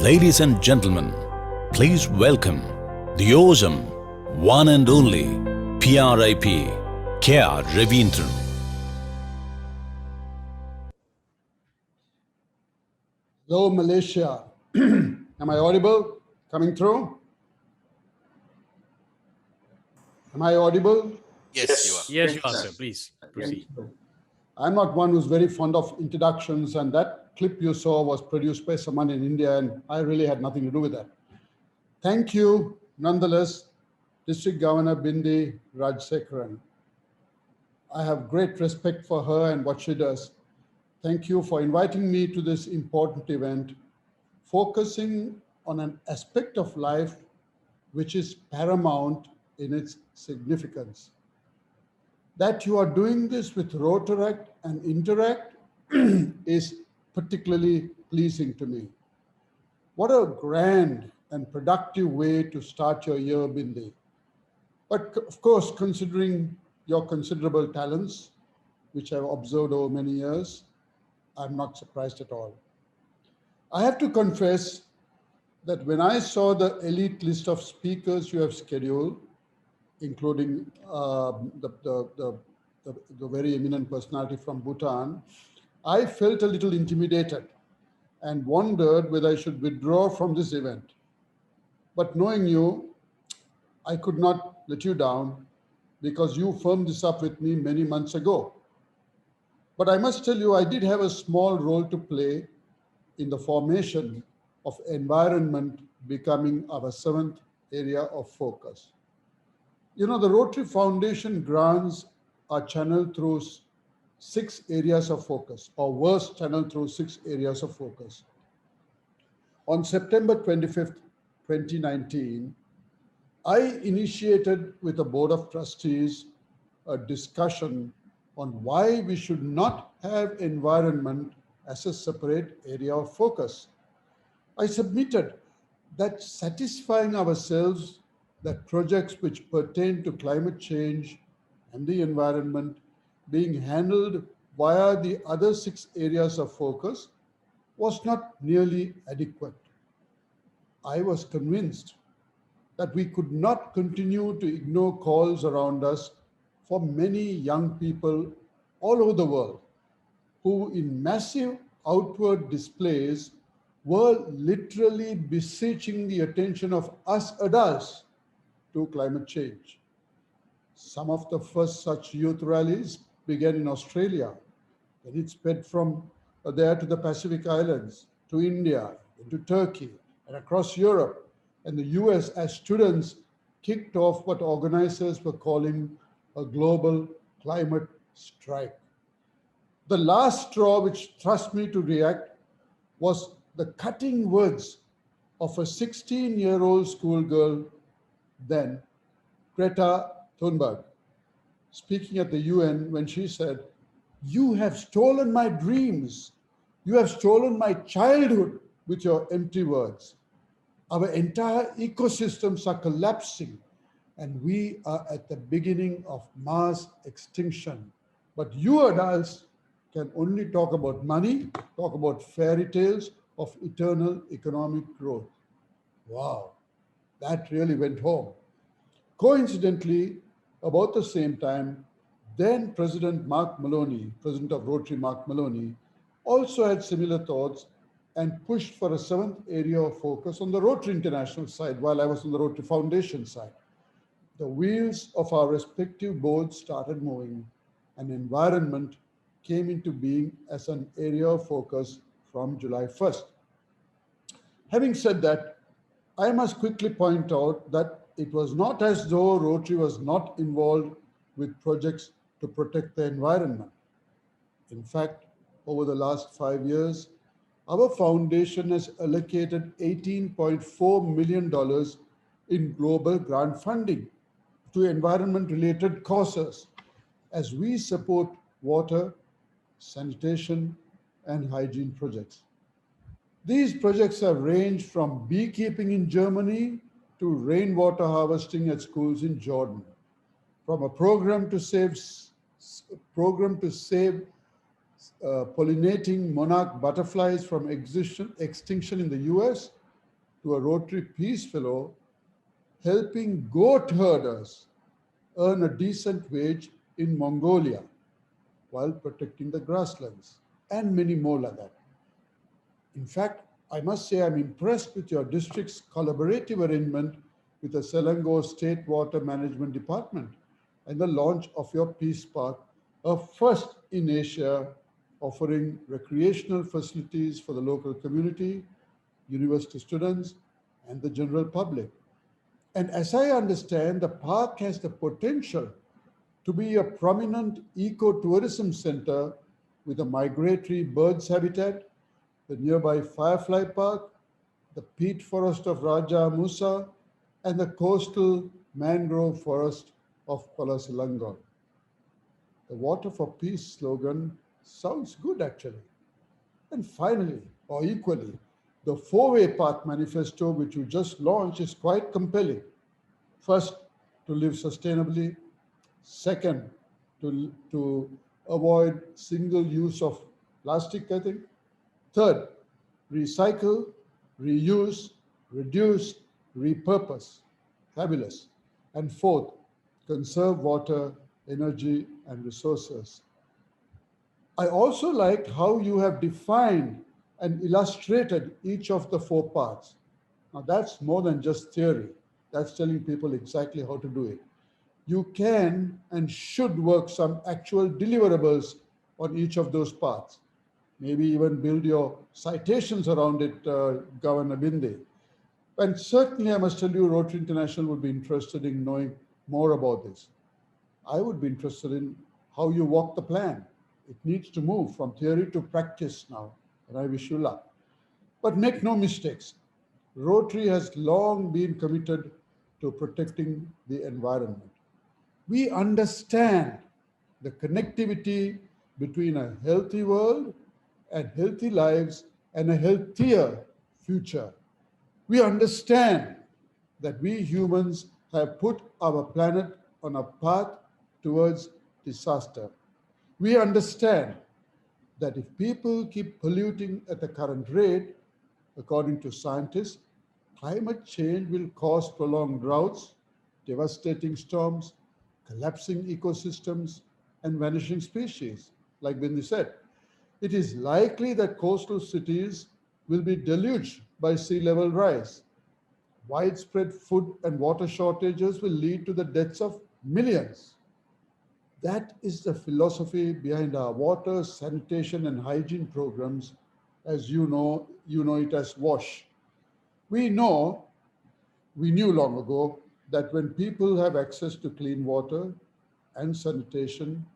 Ladies and gentlemen, please welcome the awesome, one and only PRIP, Ravindran. Hello, Malaysia. Am I audible? Coming through? Am I audible? Yes, you are. Yes, you are, sir. Please proceed. I'm not one who's very fond of introductions, and that clip you saw was produced by someone in India, and I really had nothing to do with that. Thank you, nonetheless, District Governor Bindi Rajsekharan. I have great respect for her and what she does. Thank you for inviting me to this important event, focusing on an aspect of life which is paramount in its significance. That you are doing this with Rotaract and Interact is particularly pleasing to me. What a grand and productive way to start your year, Bindi. But of course, considering your considerable talents, which I've observed over many years, I'm not surprised at all. I have to confess that when I saw the elite list of speakers you have scheduled, including the very eminent personality from Bhutan, I felt a little intimidated and wondered whether I should withdraw from this event. But knowing you, I could not let you down because you firmed this up with me many months ago. But I must tell you, I did have a small role to play in the formation of environment becoming our seventh area of focus. You know, the Rotary Foundation grants are channeled through 6 areas of focus, or was channeled through 6 areas of focus. On September 25th, 2019, I initiated with the Board of Trustees a discussion on why we should not have environment as a separate area of focus. I submitted that satisfying ourselves that projects which pertain to climate change and the environment being handled via the other 6 areas of focus was not nearly adequate. I was convinced that we could not continue to ignore calls around us for many young people all over the world who in massive outward displays were literally beseeching the attention of us adults to climate change. Some of the first such youth rallies began in Australia, and it spread from there to the Pacific Islands, to India, into Turkey, and across Europe and the US as students kicked off what organizers were calling a global climate strike. The last straw which thrust me to react was the cutting words of a 16-year-old schoolgirl then, Greta Thunberg, speaking at the UN when she said, "You have stolen my dreams. You have stolen my childhood with your empty words. Our entire ecosystems are collapsing and we are at the beginning of mass extinction. But you adults can only talk about money, talk about fairy tales of eternal economic growth." Wow. That really went home. Coincidentally, about the same time, then President Mark Maloney, President of Rotary Mark Maloney, also had similar thoughts and pushed for a 7th area of focus on the Rotary International side while I was on the Rotary Foundation side. The wheels of our respective boards started moving and environment came into being as an area of focus from July 1st. Having said that, I must quickly point out that it was not as though Rotary was not involved with projects to protect the environment. In fact, over the last 5 years, our foundation has allocated $18.4 million in global grant funding to environment-related causes as we support water, sanitation, and hygiene projects. These projects have ranged from beekeeping in Germany to rainwater harvesting at schools in Jordan, from a program to save pollinating monarch butterflies from extinction in the US to a Rotary Peace Fellow helping goat herders earn a decent wage in Mongolia while protecting the grasslands, and many more like that. In fact, I must say I'm impressed with your district's collaborative arrangement with the Selangor State Water Management Department and the launch of your Peace Park, a first in Asia offering recreational facilities for the local community, university students, and the general public. And as I understand, the park has the potential to be a prominent eco-tourism center with a migratory birds habitat, the nearby Firefly Park, the peat forest of Raja Musa, and the coastal mangrove forest of Selangor. The Water for Peace slogan sounds good actually. And finally, or equally, the four-way path manifesto, which you just launched, is quite compelling. First, to live sustainably. Second, to avoid single use of plastic, I think. Third, recycle, reuse, reduce, repurpose. Fabulous. And fourth, conserve water, energy, and resources. I also liked how you have defined and illustrated each of the four parts. Now, that's more than just theory. That's telling people exactly how to do it. You can and should work some actual deliverables on each of those parts. Maybe even build your citations around it, Governor Binde. And certainly, I must tell you, Rotary International would be interested in knowing more about this. I would be interested in how you walk the plan. It needs to move from theory to practice now, and I wish you luck. But make no mistakes, Rotary has long been committed to protecting the environment. We understand the connectivity between a healthy world and healthy lives and a healthier future. We understand that we humans have put our planet on a path towards disaster. We understand that if people keep polluting at the current rate, according to scientists, climate change will cause prolonged droughts, devastating storms, collapsing ecosystems, and vanishing species, like Bindi said. It is likely that coastal cities will be deluged by sea level rise. Widespread food and water shortages will lead to the deaths of millions. That is the philosophy behind our water, sanitation, and hygiene programs, as you know it as WASH. We knew long ago that when people have access to clean water and sanitation,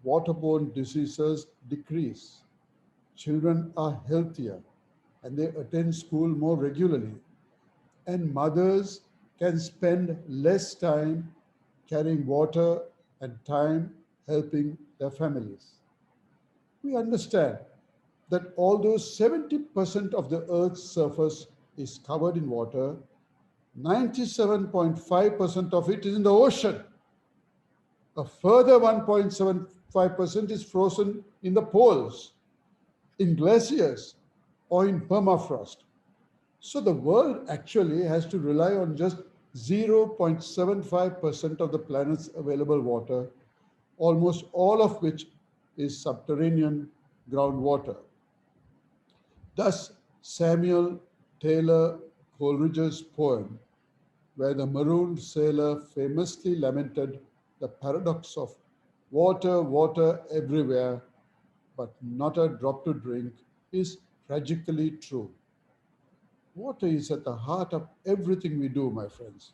waterborne diseases decrease. Children are healthier and they attend school more regularly. And mothers can spend less time carrying water and time helping their families. We understand that although 70% of the Earth's surface is covered in water, 97.5% of it is in the ocean. A further 1.75% is frozen in the poles, in glaciers, or in permafrost. So the world actually has to rely on just 0.75% of the planet's available water, almost all of which is subterranean groundwater. Thus, Samuel Taylor Coleridge's poem, where the marooned sailor famously lamented the paradox of water, water everywhere, but not a drop to drink, is tragically true. Water is at the heart of everything we do, my friends.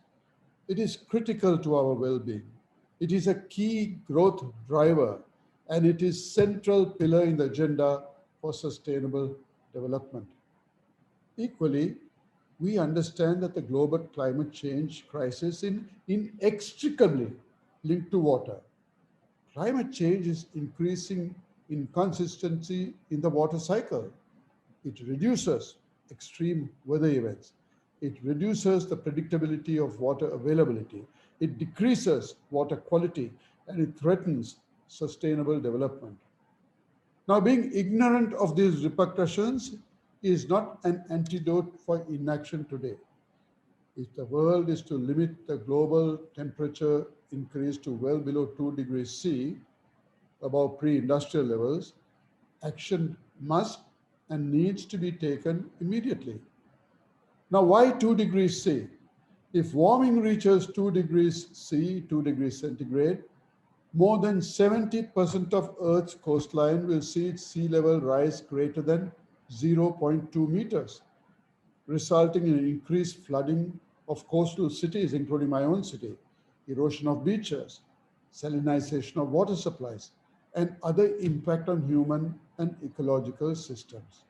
It is critical to our well-being. It is a key growth driver, and it is central pillar in the agenda for sustainable development. Equally, we understand that the global climate change crisis is inextricably linked to water. Climate change is increasing inconsistency in the water cycle. It reduces extreme weather events. It reduces the predictability of water availability. It decreases water quality, and it threatens sustainable development. Now, being ignorant of these repercussions is not an antidote for inaction today. If the world is to limit the global temperature increase to well below 2 degrees C, above pre-industrial levels, action must and needs to be taken immediately. Now, why 2 degrees C? If warming reaches 2 degrees C, 2 degrees centigrade, more than 70% of Earth's coastline will see its sea level rise greater than 0.2 meters, resulting in increased flooding of coastal cities, including my own city, erosion of beaches, salinization of water supplies, and other impact on human and ecological systems.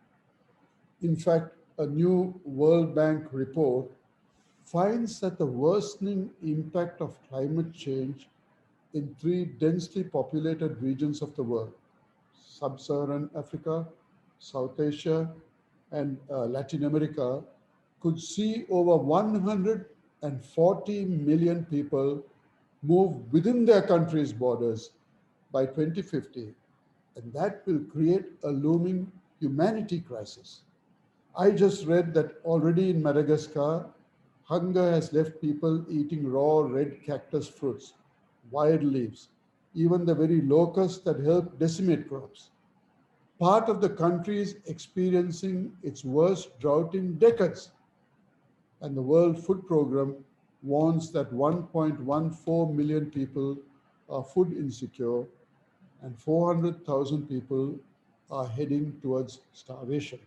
In fact, a new World Bank report finds that the worsening impact of climate change in three densely populated regions of the world, Sub-Saharan Africa, South Asia, and Latin America, could see over 140 million people move within their country's borders by 2050, and that will create a looming humanity crisis. I just read that already in Madagascar, hunger has left people eating raw red cactus fruits, wild leaves, even the very locusts that help decimate crops. Part of the country is experiencing its worst drought in decades, and the World Food Programme warns that 1.14 million people are food insecure and 400,000 people are heading towards starvation.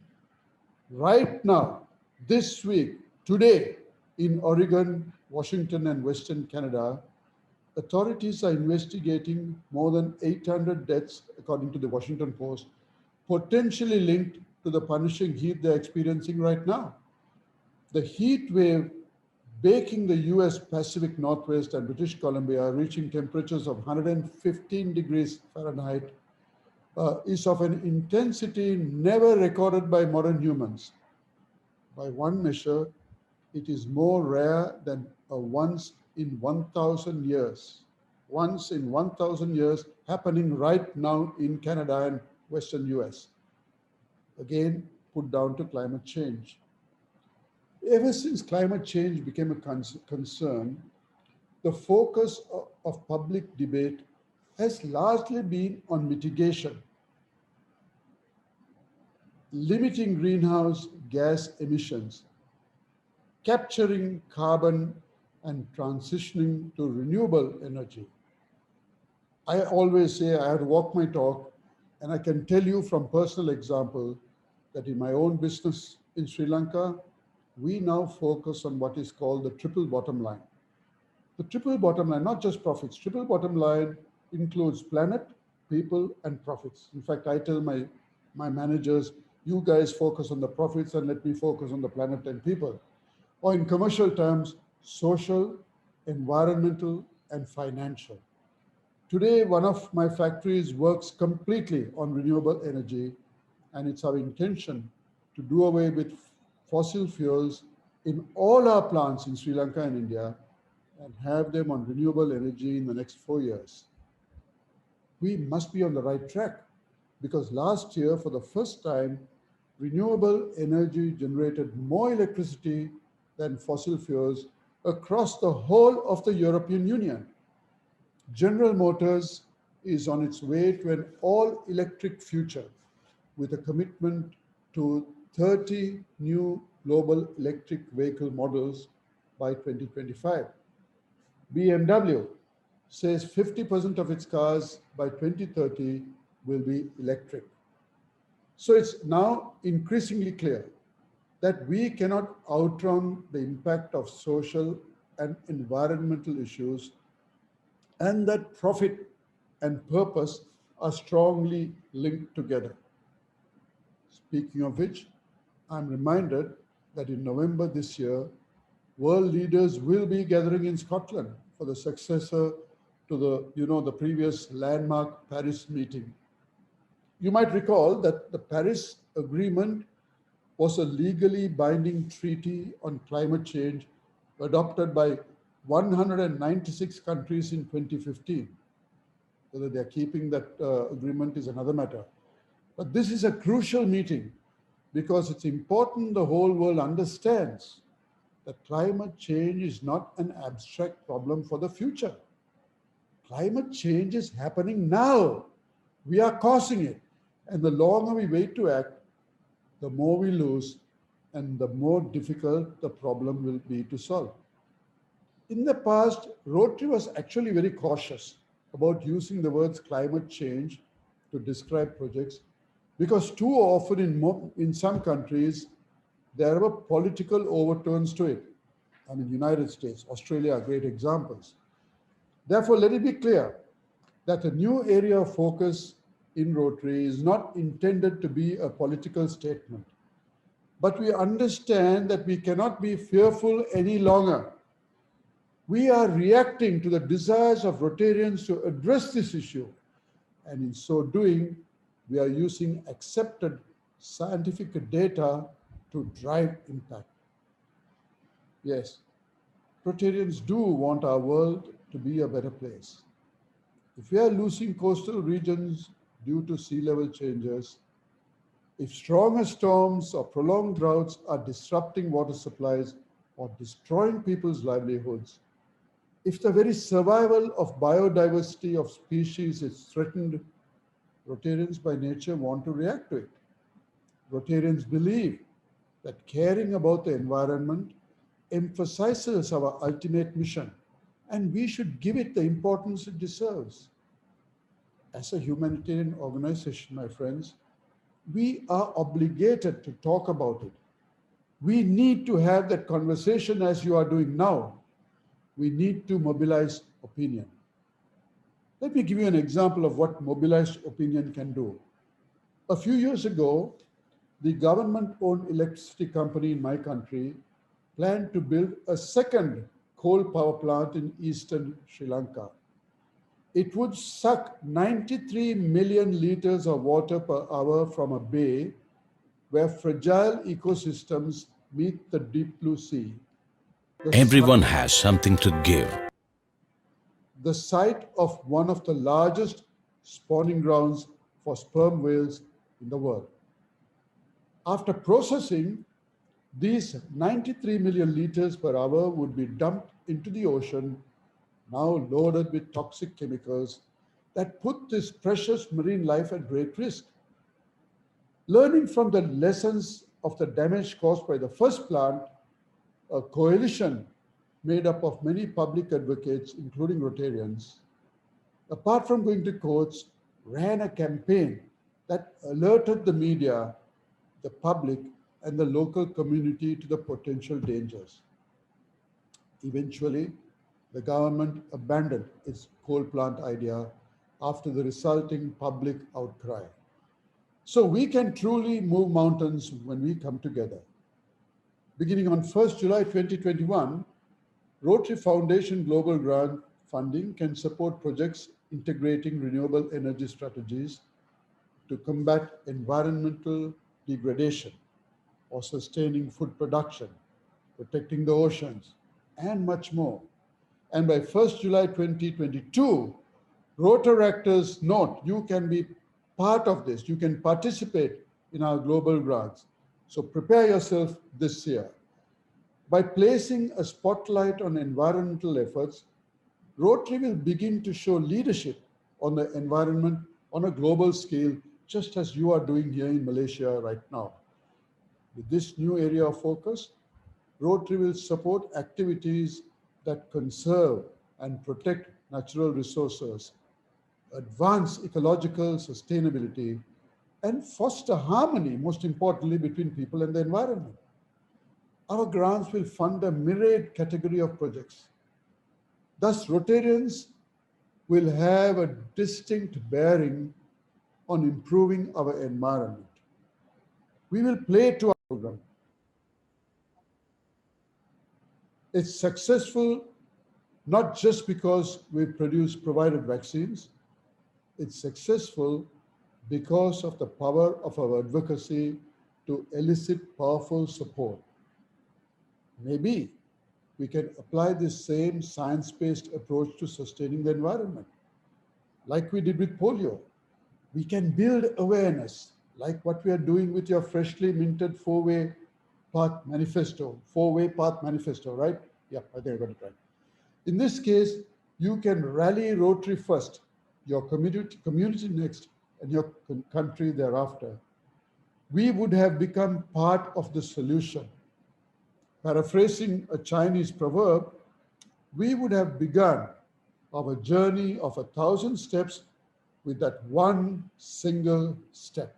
Right now, this week, today, in Oregon, Washington, and Western Canada, authorities are investigating more than 800 deaths, according to the Washington Post, potentially linked to the punishing heat they're experiencing right now. The heat wave baking the US Pacific Northwest and British Columbia, reaching temperatures of 115 degrees Fahrenheit, is of an intensity never recorded by modern humans. By one measure, it is more rare than a once in 1,000 years. Once in 1,000 years happening right now in Canada and Western US. Again, put down to climate change. Ever since climate change became a concern, the focus of public debate has largely been on mitigation, limiting greenhouse gas emissions, capturing carbon, and transitioning to renewable energy. I always say I have to walk my talk, and I can tell you from personal example that in my own business in Sri Lanka, we now focus on what is called the triple bottom line. The triple bottom line, not just profits, triple bottom line includes planet, people, and profits. In fact, I tell my managers, you guys focus on the profits and let me focus on the planet and people. Or in commercial terms, social, environmental, and financial. Today, one of my factories works completely on renewable energy, and it's our intention to do away with fossil fuels in all our plants in Sri Lanka and India and have them on renewable energy in the next 4 years. We must be on the right track because last year, for the first time, renewable energy generated more electricity than fossil fuels across the whole of the European Union. General Motors is on its way to an all-electric future with a commitment to 30 new global electric vehicle models by 2025. BMW says 50% of its cars by 2030 will be electric. So it's now increasingly clear that we cannot outrun the impact of social and environmental issues, and that profit and purpose are strongly linked together. Speaking of which, I'm reminded that in November this year, world leaders will be gathering in Scotland for the successor to the previous landmark Paris meeting. You might recall that the Paris Agreement was a legally binding treaty on climate change adopted by 196 countries in 2015. Whether they're keeping that agreement is another matter. But this is a crucial meeting because it's important the whole world understands that climate change is not an abstract problem for the future. Climate change is happening now. We are causing it. And the longer we wait to act, the more we lose and the more difficult the problem will be to solve. In the past, Rotary was actually very cautious about using the words climate change to describe projects because too often in some countries, there were political overtones to it. I mean, United States, Australia are great examples. Therefore, let it be clear that the new area of focus in Rotary is not intended to be a political statement. But we understand that we cannot be fearful any longer. We are reacting to the desires of Rotarians to address this issue. And in so doing, we are using accepted scientific data to drive impact. Yes, Rotarians do want our world to be a better place. If we are losing coastal regions due to sea level changes, if stronger storms or prolonged droughts are disrupting water supplies or destroying people's livelihoods, if the very survival of biodiversity of species is threatened, Rotarians by nature want to react to it. Rotarians believe that caring about the environment emphasizes our ultimate mission, and we should give it the importance it deserves. As a humanitarian organization, my friends, we are obligated to talk about it. We need to have that conversation as you are doing now. We need to mobilize opinion. Let me give you an example of what mobilized opinion can do. A few years ago, the government-owned electricity company in my country planned to build a second coal power plant in eastern Sri Lanka. It would suck 93 million liters of water per hour from a bay where fragile ecosystems meet the deep blue sea. Everyone has something to give. The site of one of the largest spawning grounds for sperm whales in the world. After processing, these 93 million liters per hour would be dumped into the ocean, now loaded with toxic chemicals that put this precious marine life at great risk. Learning from the lessons of the damage caused by the first plant, a coalition made up of many public advocates, including Rotarians, apart from going to courts, ran a campaign that alerted the media, the public, and the local community to the potential dangers. Eventually, the government abandoned its coal plant idea after the resulting public outcry. So we can truly move mountains when we come together. Beginning on 1st July 2021, Rotary Foundation Global Grant funding can support projects integrating renewable energy strategies to combat environmental degradation or sustaining food production, protecting the oceans, and much more. And by 1st July 2022, Rotaractors note you can be part of this, you can participate in our global grants. So prepare yourself this year. By placing a spotlight on environmental efforts, Rotary will begin to show leadership on the environment on a global scale, just as you are doing here in Malaysia right now. With this new area of focus, Rotary will support activities that conserve and protect natural resources, advance ecological sustainability, and foster harmony, most importantly, between people and the environment. Our grants will fund a myriad category of projects. Thus, Rotarians will have a distinct bearing on improving our environment. We will play to our program. It's successful not just because we provided vaccines, it's successful because of the power of our advocacy to elicit powerful support. Maybe we can apply this same science-based approach to sustaining the environment. Like we did with polio, we can build awareness, like what we are doing with your freshly minted four-way path manifesto, right? Yeah, I think I got it right. In this case, you can rally Rotary first, your community next, and your country thereafter. We would have become part of the solution. Paraphrasing a Chinese proverb, we would have begun our journey of 1,000 steps with that one single step.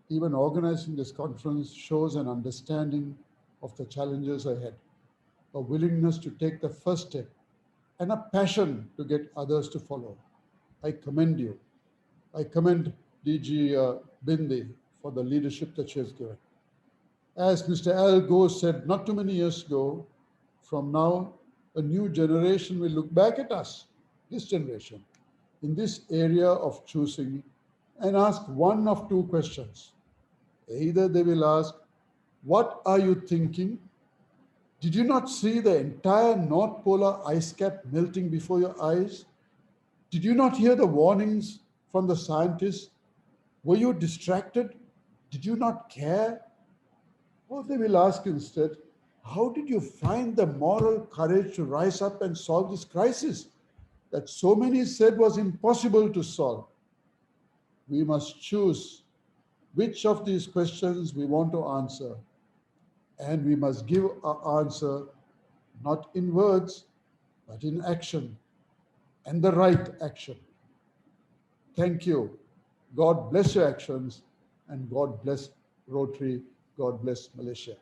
Even organizing this conference shows an understanding of the challenges ahead, a willingness to take the first step, and a passion to get others to follow. I commend you. I commend DG Bindi for the leadership that she has given. As Mr. Al Gore said not too many years ago, from now, a new generation will look back at us, this generation, in this area of choosing and ask one of two questions. Either they will ask, what are you thinking? Did you not see the entire North Polar ice cap melting before your eyes? Did you not hear the warnings from the scientists? Were you distracted? Did you not care? Or they will ask instead, how did you find the moral courage to rise up and solve this crisis that so many said was impossible to solve? We must choose which of these questions we want to answer, and we must give our answer not in words, but in action, and the right action. Thank you. God bless your actions, and God bless Rotary. God bless Malaysia.